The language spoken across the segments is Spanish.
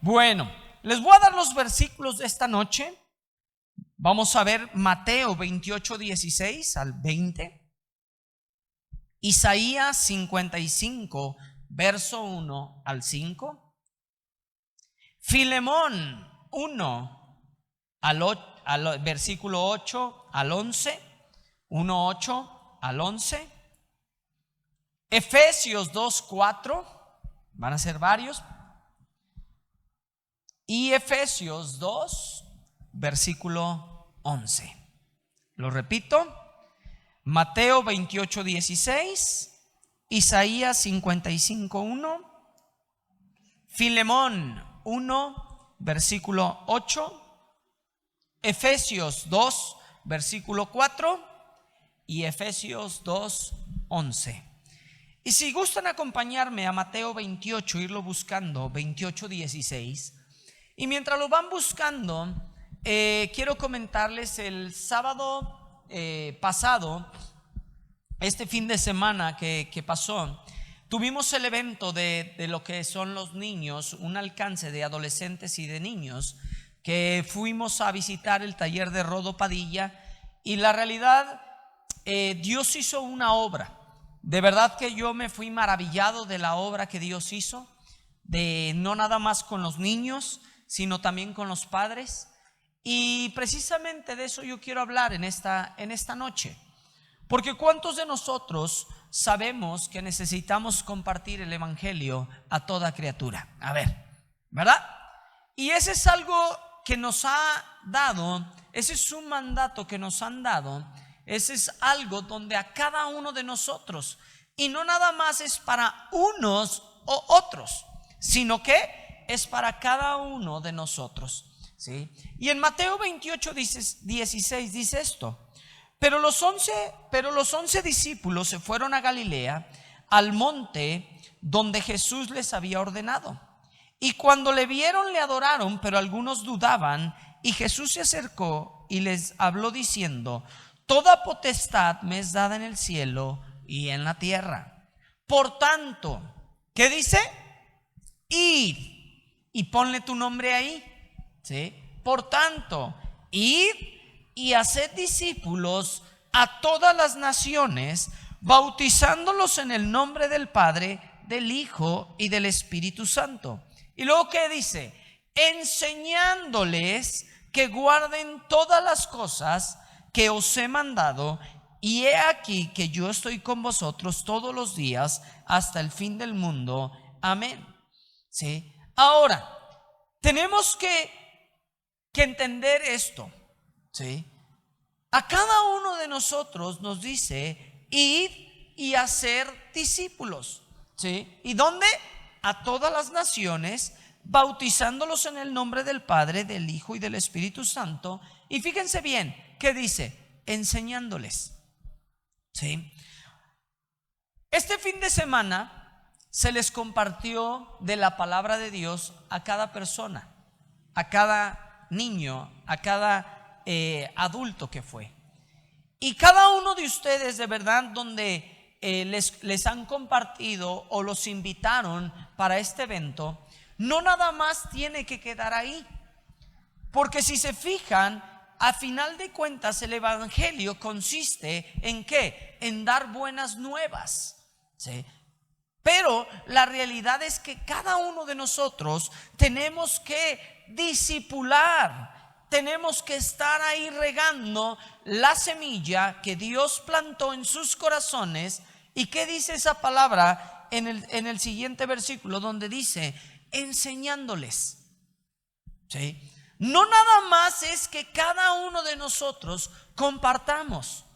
Bueno, les voy a dar los versículos de esta noche. Vamos a ver Mateo 28, 16 al 20. Isaías 55, verso 1 al 5. Filemón 1 al versículo 8 al 11. 1, 8 al 11. Efesios 2, 4. Van a ser varios. Y Efesios 2, versículo 11. Lo repito. Mateo 28, 16. Isaías 55, 1. Filemón 1, versículo 8. Efesios 2, versículo 4. Y Efesios 2, 11. Y si gustan acompañarme a Mateo 28, irlo buscando, 28, 16. Y mientras lo van buscando, quiero comentarles el sábado pasado, este fin de semana que pasó, tuvimos el evento de lo que son los niños, un alcance de adolescentes y de niños, que fuimos a visitar el taller de Rodo Padilla. Y la realidad, Dios hizo una obra. De verdad que yo me fui maravillado de la obra que Dios hizo, de no nada más con los niños, sino también con los padres. Y precisamente de eso yo quiero hablar en esta noche. Porque ¿cuántos de nosotros sabemos que necesitamos compartir el evangelio a toda criatura? A ver, ¿verdad? Y ese es algo que nos ha dado, ese es un mandato que nos han dado, ese es algo donde a cada uno de nosotros, y no nada más es para unos o otros, sino que es para cada uno de nosotros, ¿sí? Y en Mateo 28, 16 dice esto: Pero los 11 discípulos se fueron a Galilea, al monte donde Jesús les había ordenado. Y cuando le vieron, le adoraron, pero algunos dudaban. Y Jesús se acercó y les habló diciendo: Toda potestad me es dada en el cielo y en la tierra. Por tanto, ¿qué dice? Id. Y ponle tu nombre ahí, ¿sí? Por tanto, id y haced discípulos a todas las naciones, bautizándolos en el nombre del Padre, del Hijo y del Espíritu Santo. Y luego, ¿qué dice? Enseñándoles que guarden todas las cosas que os he mandado, y he aquí que yo estoy con vosotros todos los días hasta el fin del mundo. Amén. ¿Sí? Ahora, tenemos que entender esto, ¿sí? A cada uno de nosotros nos dice: id y hacer discípulos, ¿sí? ¿Y dónde? A todas las naciones, bautizándolos en el nombre del Padre, del Hijo y del Espíritu Santo. Y fíjense bien, ¿qué dice? Enseñándoles, ¿sí? Este fin de semana se les compartió de la palabra de Dios a cada persona, a cada niño, a cada adulto que fue. Y cada uno de ustedes, de verdad, donde les han compartido o los invitaron para este evento, no nada más tiene que quedar ahí. Porque si se fijan, a final de cuentas el evangelio consiste ¿en qué? En dar buenas nuevas, ¿sí? Pero la realidad es que cada uno de nosotros tenemos que discipular, tenemos que estar ahí regando la semilla que Dios plantó en sus corazones. ¿Y qué dice esa palabra en el siguiente versículo, donde dice enseñándoles? ¿Sí? No nada más es que cada uno de nosotros compartamos,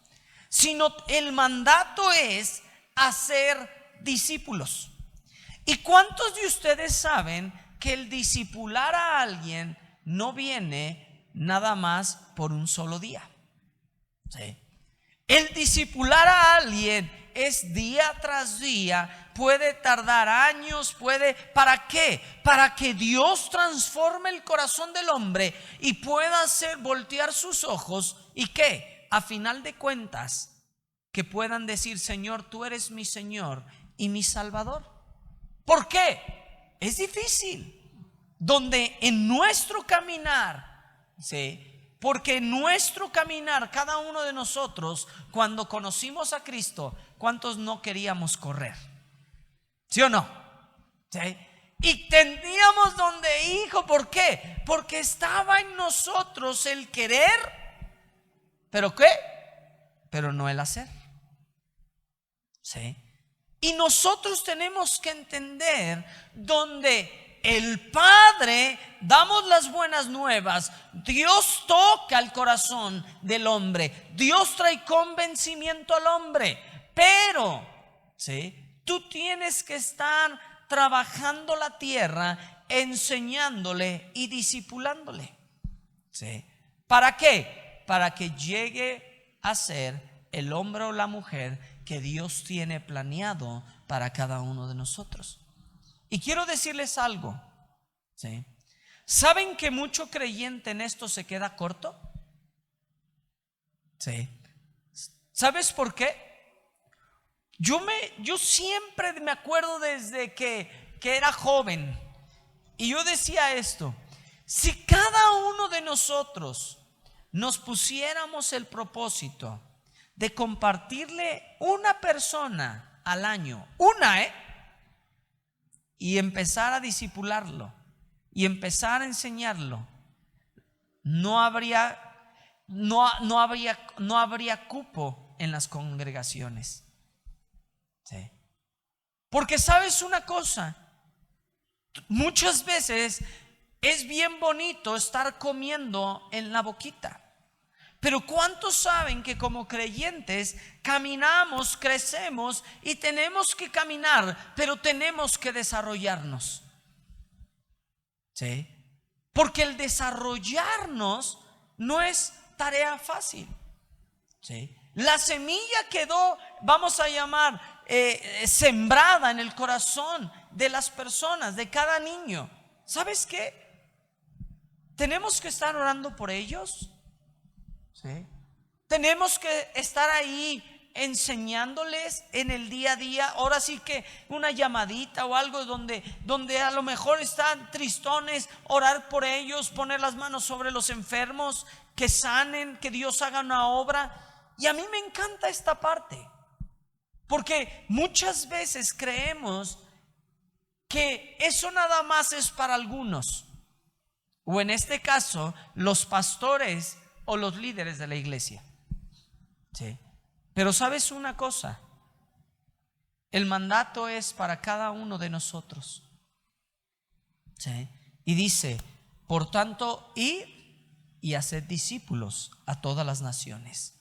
sino el mandato es hacer discípulos. ¿Y cuántos de ustedes saben que el discipular a alguien no viene nada más por un solo día? ¿Sí? El discipular a alguien es día tras día, puede tardar años, ¿para qué? Para que Dios transforme el corazón del hombre y pueda hacer voltear sus ojos y que a final de cuentas que puedan decir: Señor, tú eres mi Señor y mi Salvador. ¿Por qué? Es difícil. donde en nuestro caminar, ¿sí? Porque en nuestro caminar, cada uno de nosotros, cuando conocimos a Cristo, ¿cuántos no queríamos correr? ¿Sí o no? ¿Sí? Y teníamos donde, hijo, ¿por qué? Porque estaba en nosotros el querer, ¿pero qué? Pero no el hacer. ¿Sí? Y nosotros tenemos que entender donde el Padre damos las buenas nuevas, Dios toca el corazón del hombre, Dios trae convencimiento al hombre, pero ¿sí? Tú tienes que estar trabajando la tierra, enseñándole y discipulándole. ¿Sí? ¿Para qué? Para que llegue a ser el hombre o la mujer que Dios tiene planeado para cada uno de nosotros. Y quiero decirles algo, ¿sí? ¿Saben que mucho creyente en esto se queda corto? ¿Sí? ¿Sabes por qué? Yo siempre me acuerdo desde que era joven, y yo decía esto: si cada uno de nosotros nos pusiéramos el propósito de compartirle una persona al año, y empezar a discipularlo y empezar a enseñarlo, no habría cupo en las congregaciones. ¿Sí? Porque sabes una cosa, muchas veces es bien bonito estar comiendo en la boquita, pero ¿cuántos saben que como creyentes caminamos, crecemos y tenemos que caminar, pero tenemos que desarrollarnos? ¿Sí? Porque el desarrollarnos no es tarea fácil. ¿Sí? La semilla quedó, vamos a llamar, sembrada en el corazón de las personas, de cada niño. ¿Sabes qué? Tenemos que estar orando por ellos. ¿Sí? Tenemos que estar ahí enseñándoles en el día a día. Ahora sí que una llamadita o algo donde a lo mejor están tristones, orar por ellos, poner las manos sobre los enfermos, que sanen, que Dios haga una obra. Y a mí me encanta esta parte, porque muchas veces creemos que eso nada más es para algunos, o en este caso los pastores o los líderes de la iglesia. ¿Sí? Pero sabes una cosa, el mandato es para cada uno de nosotros. ¿Sí? Y dice: por tanto, id y haced discípulos a todas las naciones,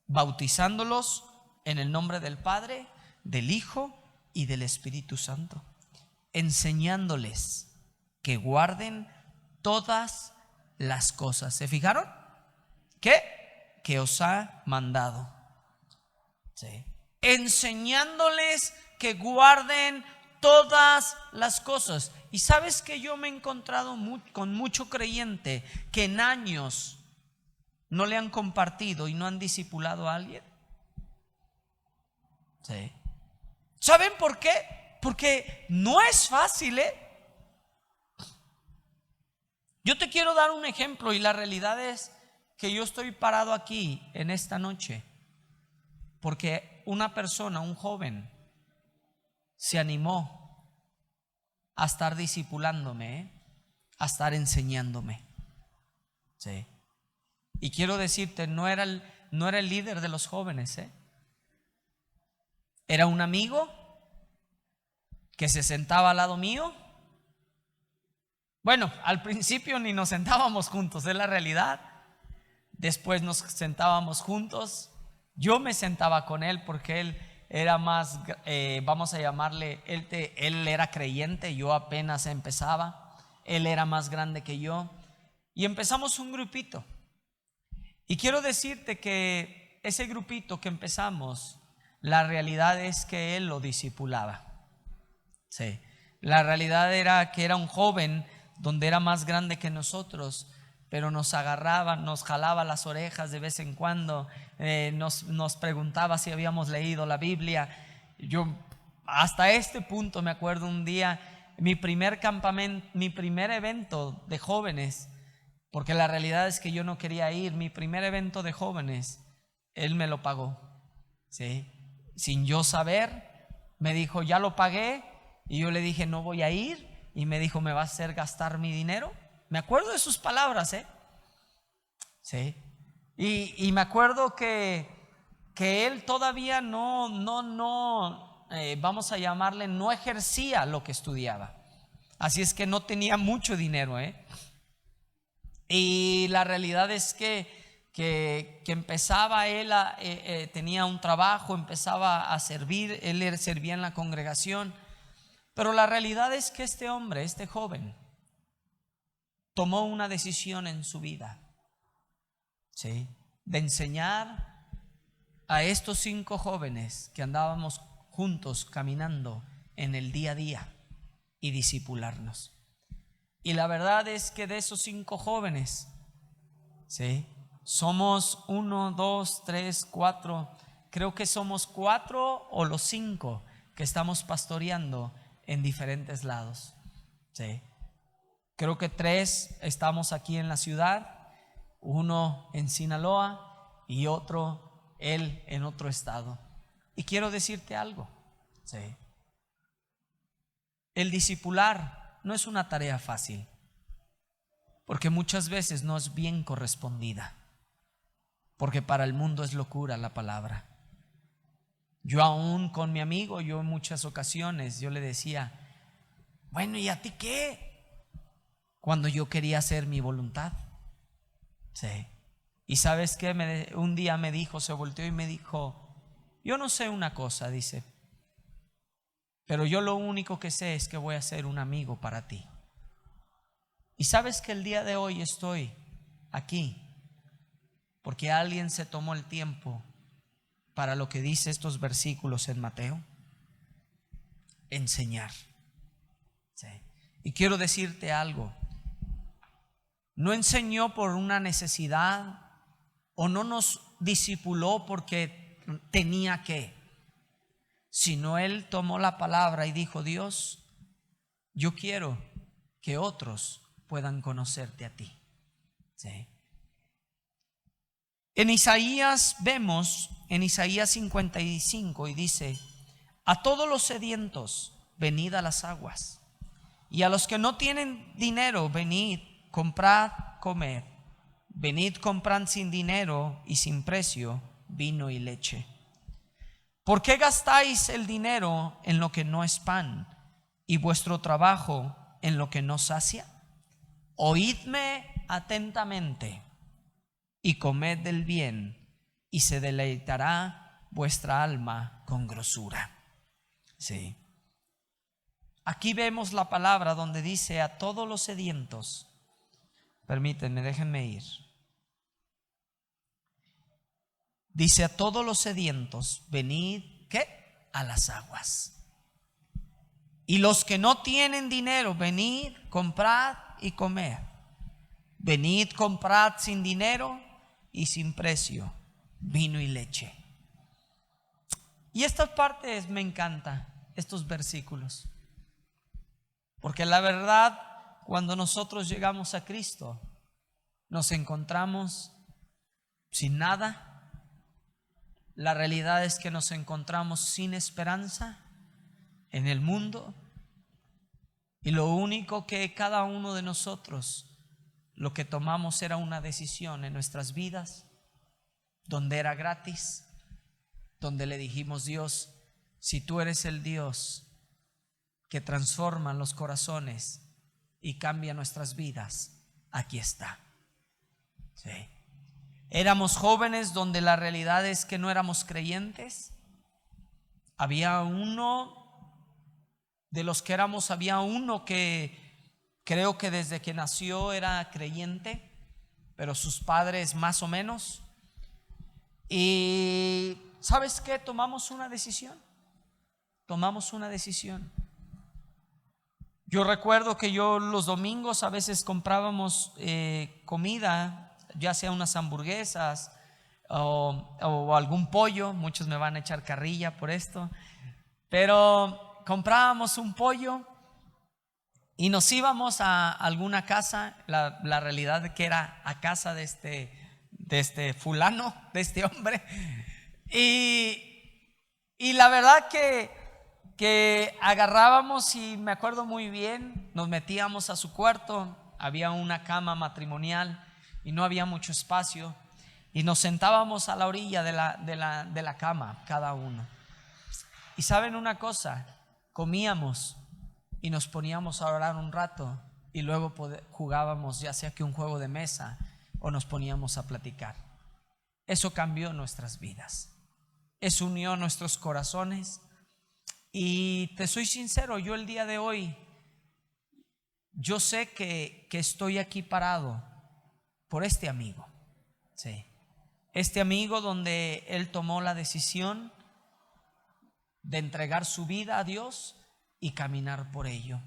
bautizándolos en el nombre del Padre, del Hijo y del Espíritu Santo, enseñándoles que guarden todas las cosas. ¿Se fijaron? ¿Qué? Que os ha mandado. ¿Sí? Enseñándoles que guarden todas las cosas. Y sabes que yo me he encontrado con mucho creyente que en años no le han compartido y no han discipulado a alguien. ¿Sí? ¿Saben por qué? Porque no es fácil, Yo te quiero dar un ejemplo, y la realidad es que yo estoy parado aquí en esta noche porque una persona, un joven, se animó a estar discipulándome, a estar enseñándome. ¿Sí? Y quiero decirte, no era el líder de los jóvenes, Era un amigo que se sentaba al lado mío. Bueno, al principio ni nos sentábamos juntos, es la realidad. Después nos sentábamos juntos. Yo me sentaba con él porque él era más, vamos a llamarle, él era creyente, yo apenas empezaba. Él era más grande que yo. Y empezamos un grupito. Y quiero decirte que ese grupito que empezamos, la realidad es que él lo discipulaba. Sí. La realidad era que era un joven donde era más grande que nosotros, pero nos agarraba, nos jalaba las orejas de vez en cuando, nos preguntaba si habíamos leído la Biblia. Yo hasta este punto me acuerdo un día mi primer campamento, mi primer evento de jóvenes, porque la realidad es que yo no quería ir, mi primer evento de jóvenes, él me lo pagó, ¿sí? Sin yo saber, me dijo, ya lo pagué, y yo le dije, no voy a ir, y me dijo, ¿me va a hacer gastar mi dinero? Me acuerdo de sus palabras, ¿sí? Y me acuerdo que él todavía vamos a llamarle, no ejercía lo que estudiaba. Así es que no tenía mucho dinero, Y la realidad es que empezaba él, tenía un trabajo, empezaba a servir, él servía en la congregación. Pero la realidad es que este hombre, este joven, tomó una decisión en su vida, ¿sí? De enseñar a estos 5 jóvenes que andábamos juntos caminando en el día a día y discipularnos. Y la verdad es que de esos 5 jóvenes, ¿sí? Somos 1, 2, 3, 4, creo que somos 4 o los 5 que estamos pastoreando en diferentes lados, ¿sí? Creo que 3 estamos aquí en la ciudad, 1 en Sinaloa y otro, él en otro estado. Y quiero decirte algo, ¿sí? El discipular no es una tarea fácil, porque muchas veces no es bien correspondida, porque para el mundo es locura la palabra. Yo aún con mi amigo, yo en muchas ocasiones, yo le decía, bueno, ¿y a ti qué? Cuando yo quería hacer mi voluntad, ¿sí? Y ¿sabes qué? Un día me dijo, se volteó y me dijo, yo no sé una cosa, dice, pero yo lo único que sé es que voy a ser un amigo para ti. Y sabes que el día de hoy estoy aquí porque alguien se tomó el tiempo para lo que dice estos versículos en Mateo, enseñar, ¿sí? Y quiero decirte algo, no enseñó por una necesidad o no nos discipuló porque tenía que, sino él tomó la palabra y dijo, Dios, yo quiero que otros puedan conocerte a ti, ¿sí? En Isaías vemos, en Isaías 55, y dice, a todos los sedientos, venid a las aguas, y a los que no tienen dinero, venid, comprad, comed. Venid, comprad sin dinero y sin precio vino y leche. ¿Por qué gastáis el dinero en lo que no es pan y vuestro trabajo en lo que no sacia? Oídme atentamente y comed del bien, y se deleitará vuestra alma con grosura. Sí. Aquí vemos la palabra donde dice a todos los sedientos. Permítanme, déjenme ir. Dice a todos los sedientos, venid, ¿qué? A las aguas. Y los que no tienen dinero, venid, comprad y comed. Venid, comprad sin dinero y sin precio vino y leche. Y estas partes me encantan, estos versículos, porque la verdad, cuando nosotros llegamos a Cristo, nos encontramos sin nada. La realidad es que nos encontramos sin esperanza en el mundo, y lo único que cada uno de nosotros, lo que tomamos era una decisión en nuestras vidas, donde era gratis, donde le dijimos, Dios, si tú eres el Dios que transforma los corazones y cambia nuestras vidas, aquí está. Sí. Éramos jóvenes donde la realidad es que no éramos creyentes. Había uno de los que éramos, había uno que creo que desde que nació era creyente, pero sus padres más o menos. Y ¿sabes qué? Tomamos una decisión. Yo recuerdo que yo los domingos a veces comprábamos comida, ya sea unas hamburguesas o algún pollo. Muchos me van a echar carrilla por esto, pero comprábamos un pollo y nos íbamos a alguna casa, la realidad de que era a casa de este fulano, de este hombre, y la verdad que agarrábamos, y me acuerdo muy bien, nos metíamos a su cuarto, había una cama matrimonial y no había mucho espacio, y nos sentábamos a la orilla de la cama cada uno. Y saben una cosa, comíamos y nos poníamos a orar un rato, y luego jugábamos ya sea que un juego de mesa o nos poníamos a platicar. Eso cambió nuestras vidas, eso unió nuestros corazones. Y te soy sincero, yo el día de hoy, yo sé que estoy aquí parado por este amigo, sí. Este amigo donde él tomó la decisión de entregar su vida a Dios y caminar por ello.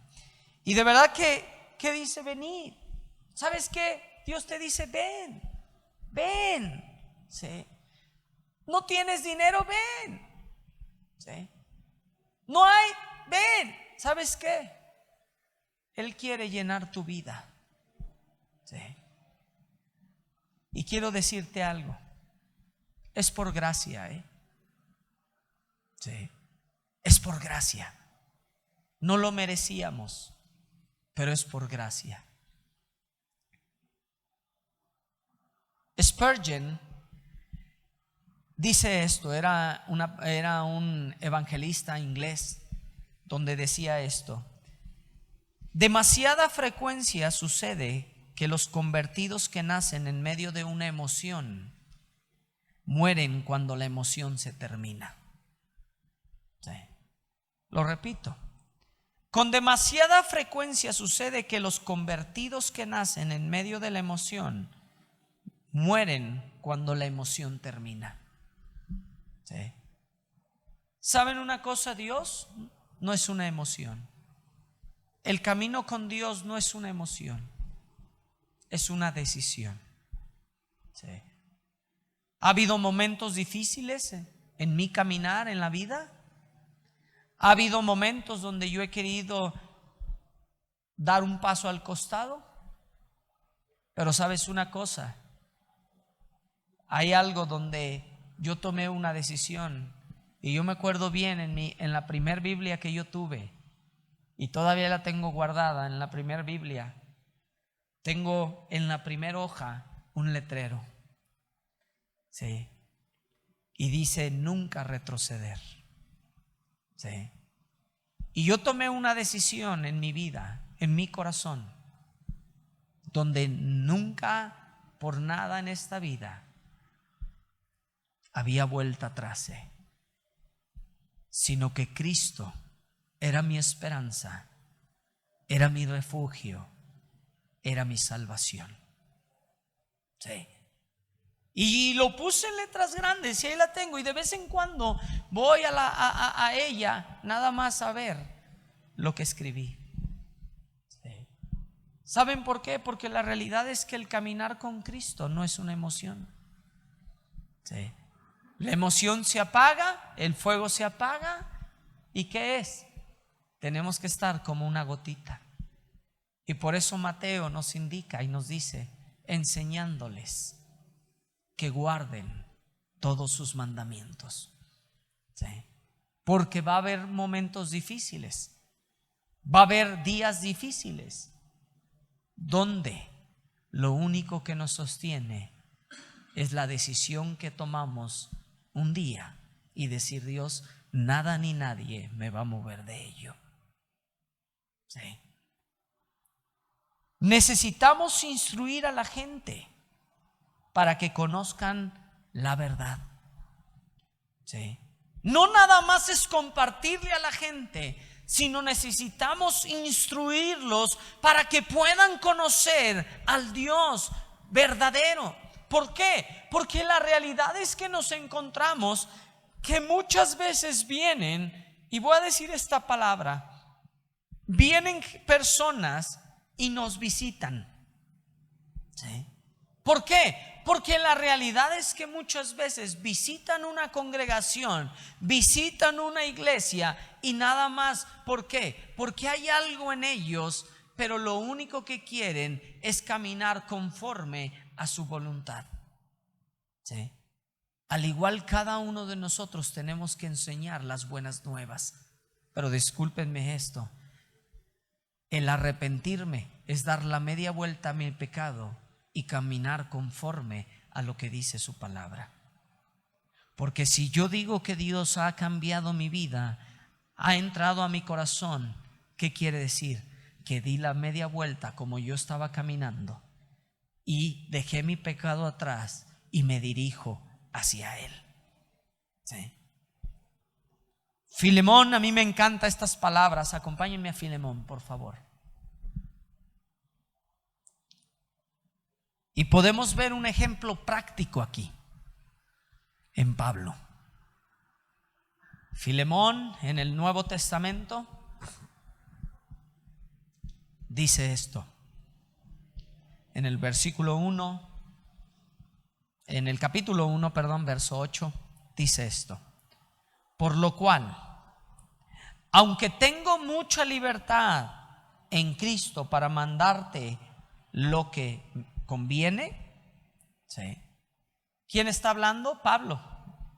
Y de verdad que dice venir. ¿Sabes qué? Dios te dice ven, ven, sí. No tienes dinero, ven, sí. No hay, ven. ¿Sabes qué? Él quiere llenar tu vida, sí. Y quiero decirte algo, es por gracia, sí. Es por gracia. No lo merecíamos, pero es por gracia. Spurgeon dice esto, era un evangelista inglés, donde decía esto: demasiada frecuencia sucede que los convertidos que nacen en medio de una emoción mueren cuando la emoción se termina. Sí. Lo repito. Con demasiada frecuencia sucede que los convertidos que nacen en medio de la emoción mueren cuando la emoción termina. ¿Sí? ¿Saben una cosa? Dios no es una emoción. El camino con Dios no es una emoción, es una decisión. ¿Sí? ¿Ha habido momentos difíciles en mi caminar en la vida? ¿Ha habido momentos donde yo he querido dar un paso al costado? Pero ¿sabes una cosa? Hay algo donde yo tomé una decisión, y yo me acuerdo bien en la primer Biblia que yo tuve, y todavía la tengo guardada. En la primer Biblia tengo en la primera hoja un letrero, sí, y dice nunca retroceder. Sí. Y yo tomé una decisión en mi vida, en mi corazón, donde nunca por nada en esta vida había vuelta atrás, sino que Cristo era mi esperanza, era mi refugio, era mi salvación. Sí. Y lo puse en letras grandes, y ahí la tengo, y de vez en cuando voy a ella nada más a ver lo que escribí. Sí. ¿Saben por qué? Porque la realidad es que el caminar con Cristo no es una emoción. Sí. La emoción se apaga, el fuego se apaga, ¿y qué es? Tenemos que estar como una gotita. Y por eso Mateo nos indica y nos dice, enseñándoles que guarden todos sus mandamientos. ¿Sí? Porque va a haber momentos difíciles, va a haber días difíciles, donde lo único que nos sostiene es la decisión que tomamos un día y decir: Dios, nada ni nadie me va a mover de ello. ¿Sí? Necesitamos instruir a la gente para que conozcan la verdad. ¿Sí? No nada más es compartirle a la gente, sino necesitamos instruirlos para que puedan conocer al Dios verdadero. ¿Por qué? Porque la realidad es que nos encontramos que muchas veces vienen, y voy a decir esta palabra, vienen personas y nos visitan. ¿Sí? ¿Por qué? Porque la realidad es que muchas veces visitan una congregación, visitan una iglesia, y nada más. ¿Por qué? Porque hay algo en ellos pero lo único que quieren es caminar conforme a su voluntad. ¿Sí? Al igual, cada uno de nosotros tenemos que enseñar las buenas nuevas. Pero discúlpenme esto: el arrepentirme es dar la media vuelta a mi pecado y caminar conforme a lo que dice su palabra. Porque si yo digo que Dios ha cambiado mi vida, ha entrado a mi corazón, ¿qué quiere decir? Que di la media vuelta como yo estaba caminando y dejé mi pecado atrás y me dirijo hacia Él. ¿Sí? Filemón, a mí me encantan estas palabras. Acompáñenme a Filemón, por favor. Y podemos ver un ejemplo práctico aquí en Pablo. Filemón, en el Nuevo Testamento, dice esto. En el versículo 1, en el capítulo 1, verso 8, dice esto: por lo cual, aunque tengo mucha libertad en Cristo para mandarte lo que conviene. ¿Sí? ¿Quién está hablando? Pablo,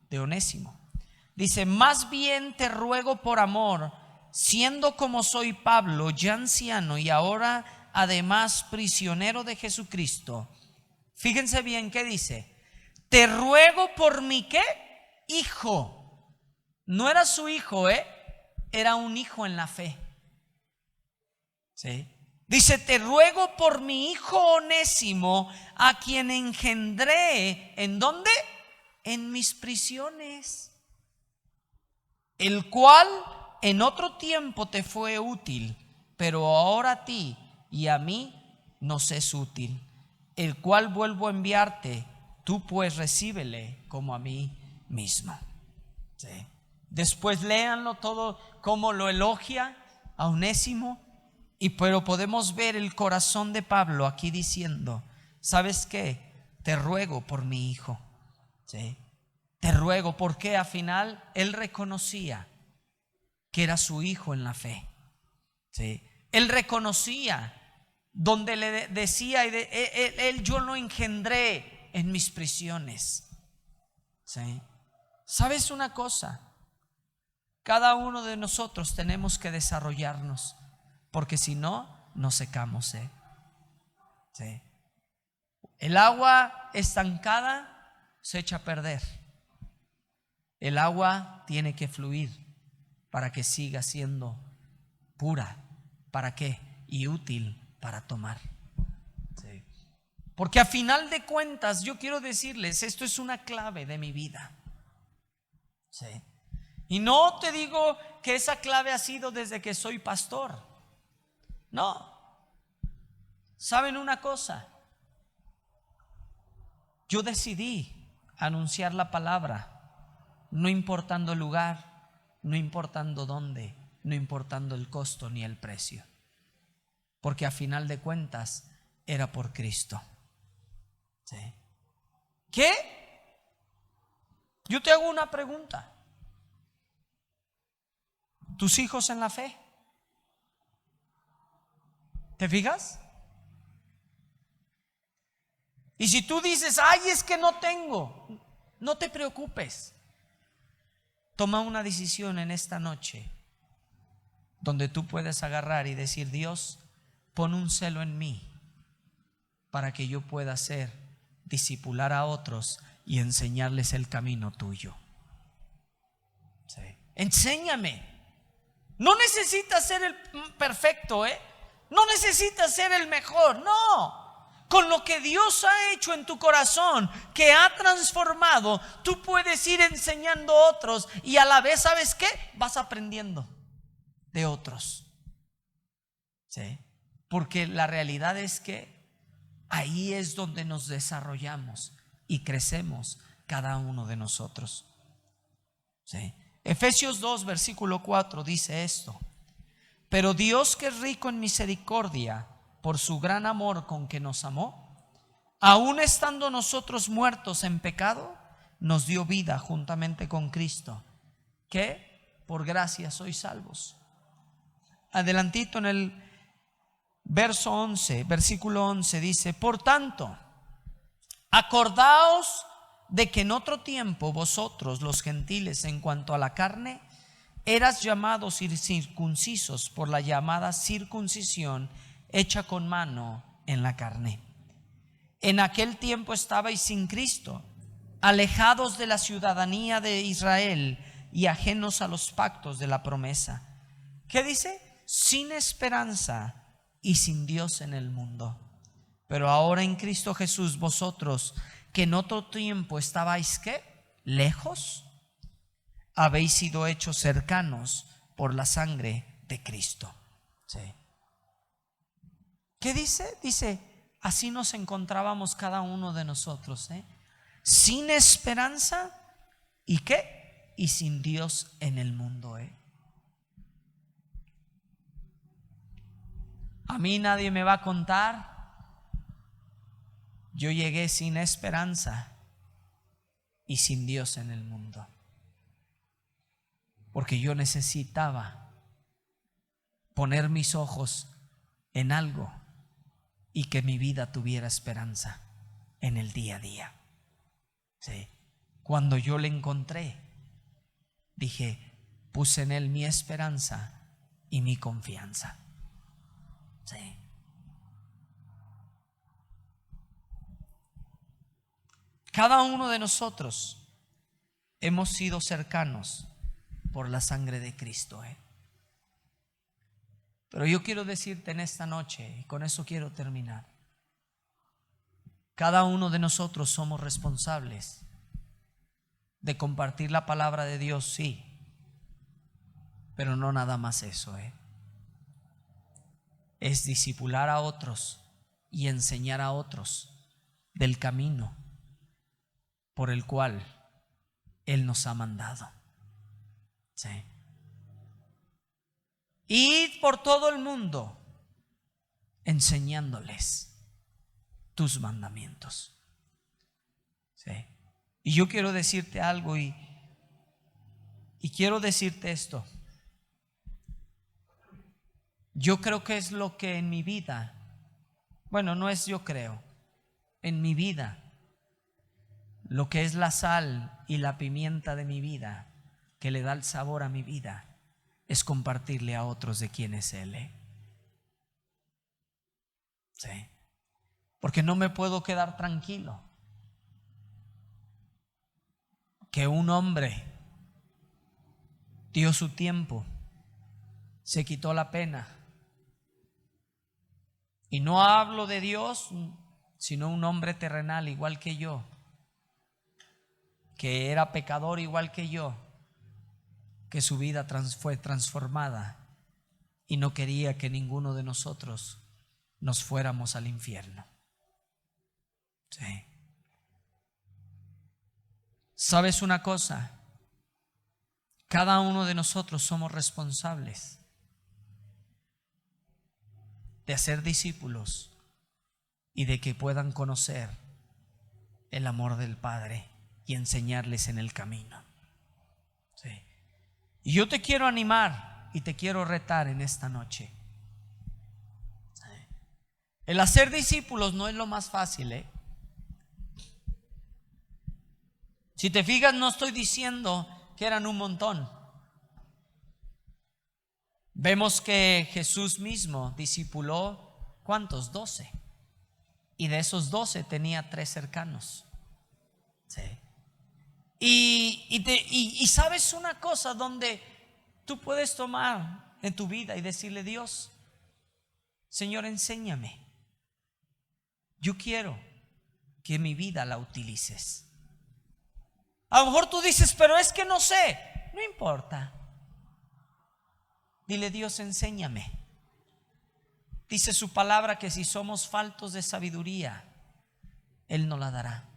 de Onésimo. Dice: más bien te ruego por amor, siendo como soy Pablo, ya anciano y ahora además prisionero de Jesucristo. Fíjense bien qué dice: te ruego por mi ¿qué? Hijo. No era su hijo, era un hijo en la fe. ¿Sí? Dice: te ruego por mi hijo Onésimo, a quien engendré, ¿en dónde? En mis prisiones, el cual en otro tiempo te fue útil, pero ahora a ti y a mí nos es útil, el cual vuelvo a enviarte, tú pues recíbele como a mí mismo. ¿Sí? Después léanlo todo, cómo lo elogia a Onésimo. Pero podemos ver el corazón de Pablo aquí diciendo: ¿sabes qué? Te ruego por mi hijo. ¿Sí? Te ruego, porque al final él reconocía que era su hijo en la fe. ¿Sí? Él reconocía donde le decía, yo lo engendré en mis prisiones. ¿Sí? ¿Sabes una cosa? Cada uno de nosotros tenemos que desarrollarnos, porque si no, nos secamos. ¿Sí? El agua estancada se echa a perder. El agua tiene que fluir para que siga siendo pura. ¿Para qué? Y útil para tomar. ¿Sí? Porque a final de cuentas, yo quiero decirles, esto es una clave de mi vida. ¿Sí? Y no te digo que esa clave ha sido desde que soy pastor. No. ¿Saben una cosa? Yo decidí anunciar la palabra, no importando el lugar, no importando dónde, no importando el costo ni el precio, porque a final de cuentas era por Cristo. ¿Sí? ¿Qué? Yo te hago una pregunta. ¿Tus hijos en la fe? ¿Te fijas? Y si tú dices: ay, es que no tengo, no te preocupes. Toma una decisión en esta noche donde tú puedes agarrar y decir: Dios, pon un celo en mí para que yo pueda discipular a otros y enseñarles el camino tuyo. ¿Sí? Enséñame. No necesitas ser el perfecto, no necesitas ser el mejor, no. Con lo que Dios ha hecho en tu corazón, que ha transformado, tú puedes ir enseñando a otros y a la vez, ¿sabes qué? Vas aprendiendo de otros. ¿Sí? Porque la realidad es que ahí es donde nos desarrollamos y crecemos cada uno de nosotros. ¿Sí? Efesios 2, versículo 4 dice esto: pero Dios, que es rico en misericordia, por su gran amor con que nos amó, aun estando nosotros muertos en pecado, nos dio vida juntamente con Cristo, que por gracia sois salvos. Adelantito en el versículo 11 dice: por tanto, acordaos de que en otro tiempo vosotros, los gentiles, en cuanto a la carne, eras llamados circuncisos por la llamada circuncisión hecha con mano en la carne. En aquel tiempo estabais sin Cristo, alejados de la ciudadanía de Israel y ajenos a los pactos de la promesa. ¿Qué dice? Sin esperanza y sin Dios en el mundo. Pero ahora en Cristo Jesús, vosotros que en otro tiempo estabais ¿qué? Lejos, habéis sido hechos cercanos por la sangre de Cristo. Sí. ¿Qué dice? Dice: así nos encontrábamos cada uno de nosotros, sin esperanza y ¿qué? Y sin Dios en el mundo. A mí nadie me va a contar. Yo llegué sin esperanza y sin Dios en el mundo, porque yo necesitaba poner mis ojos en algo y que mi vida tuviera esperanza en el día a día. Sí. Cuando yo le encontré, dije: puse en él mi esperanza y mi confianza. Sí. Cada uno de nosotros hemos sido cercanos por la sangre de Cristo. Pero yo quiero decirte en esta noche, y con eso quiero terminar: cada uno de nosotros somos responsables de compartir la palabra de Dios, sí, pero no nada más eso. Es discipular a otros y enseñar a otros del camino por el cual Él nos ha mandado. Sí. Id por todo el mundo enseñándoles tus mandamientos. Sí. Y yo quiero decirte algo, y quiero decirte esto. Yo creo que es lo que en mi vida, bueno, no es yo creo, en mi vida, lo que es la sal y la pimienta de mi vida, que le da el sabor a mi vida, es compartirle a otros de quién es Él. Sí. Porque no me puedo quedar tranquilo que un hombre dio su tiempo, se quitó la pena. Y no hablo de Dios, sino un hombre terrenal igual que yo, que era pecador igual que yo, que su vida fue transformada y no quería que ninguno de nosotros nos fuéramos al infierno. Sí. ¿Sabes una cosa? Cada uno de nosotros somos responsables de hacer discípulos y de que puedan conocer el amor del Padre y enseñarles en el camino. Sí. Y yo te quiero animar y te quiero retar en esta noche. El hacer discípulos no es lo más fácil. Si te fijas, no estoy diciendo que eran un montón. Vemos que Jesús mismo discipuló, ¿cuántos? 12. Y de esos 12 tenía 3 cercanos. Sí. Y sabes una cosa donde tú puedes tomar en tu vida y decirle: Dios, Señor, enséñame. Yo quiero que mi vida la utilices. A lo mejor tú dices: pero es que no sé. No importa. Dile: Dios, enséñame. Dice su palabra que si somos faltos de sabiduría, Él nos la dará.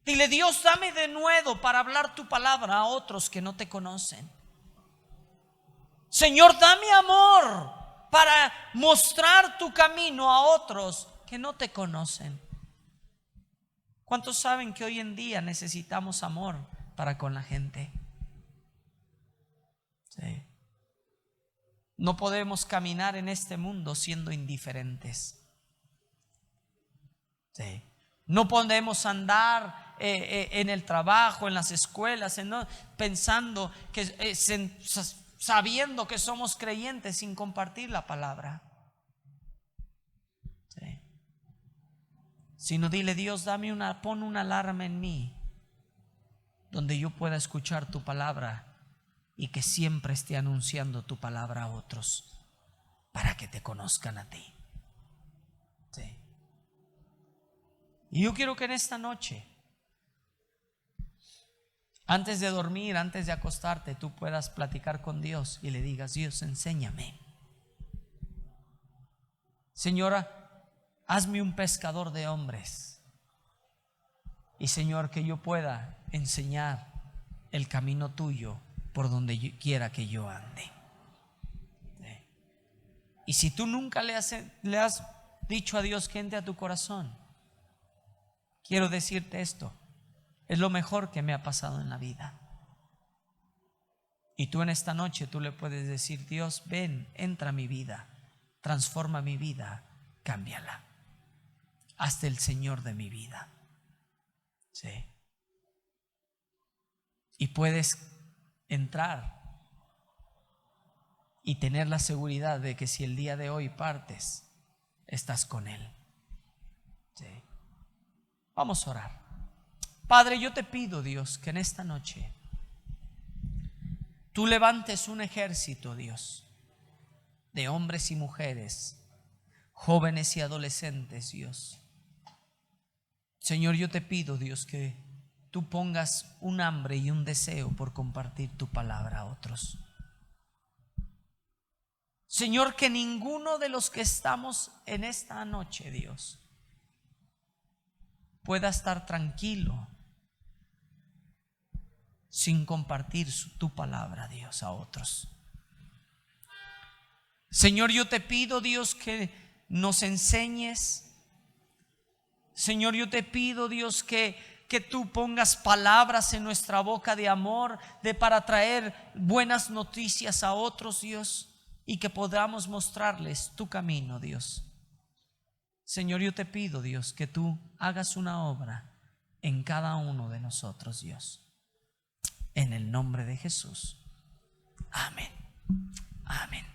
Dile: Dios, dame de nuevo para hablar tu palabra a otros que no te conocen. Señor, dame amor para mostrar tu camino a otros que no te conocen. ¿Cuántos saben que hoy en día necesitamos amor para con la gente? Sí. No podemos caminar en este mundo siendo indiferentes. Sí. No podemos andar en el trabajo, en las escuelas, pensando que sabiendo que somos creyentes sin compartir la palabra. Sí. Sino dile: Dios, pon una alarma en mí donde yo pueda escuchar tu palabra y que siempre esté anunciando tu palabra a otros para que te conozcan a ti. Sí. Y yo quiero que en esta noche, antes de dormir, antes de acostarte, tú puedas platicar con Dios y le digas: Dios, enséñame. Señora, hazme un pescador de hombres. Y Señor, que yo pueda enseñar el camino tuyo por donde quiera que yo ande. ¿Sí? Y si tú nunca le has dicho a Dios que entre a tu corazón, quiero decirte esto: es lo mejor que me ha pasado en la vida. Y tú en esta noche tú le puedes decir: Dios, ven, entra a mi vida, transforma mi vida, cámbiala, hazte el Señor de mi vida. Sí. Y puedes entrar y tener la seguridad de que si el día de hoy partes, estás con Él. Sí. Vamos a orar. Padre, yo te pido, Dios, que en esta noche tú levantes un ejército, Dios, de hombres y mujeres, jóvenes y adolescentes, Dios. Señor, yo te pido, Dios, que tú pongas un hambre y un deseo por compartir tu palabra a otros. Señor, que ninguno de los que estamos en esta noche, Dios, pueda estar tranquilo sin compartir tu palabra, Dios, a otros. Señor, yo te pido, Dios, que nos enseñes. Señor, yo te pido, Dios, que tú pongas palabras en nuestra boca de amor, para traer buenas noticias a otros, Dios, y que podamos mostrarles tu camino, Dios. Señor, yo te pido, Dios, que tú hagas una obra en cada uno de nosotros, Dios. En el nombre de Jesús. Amén. Amén.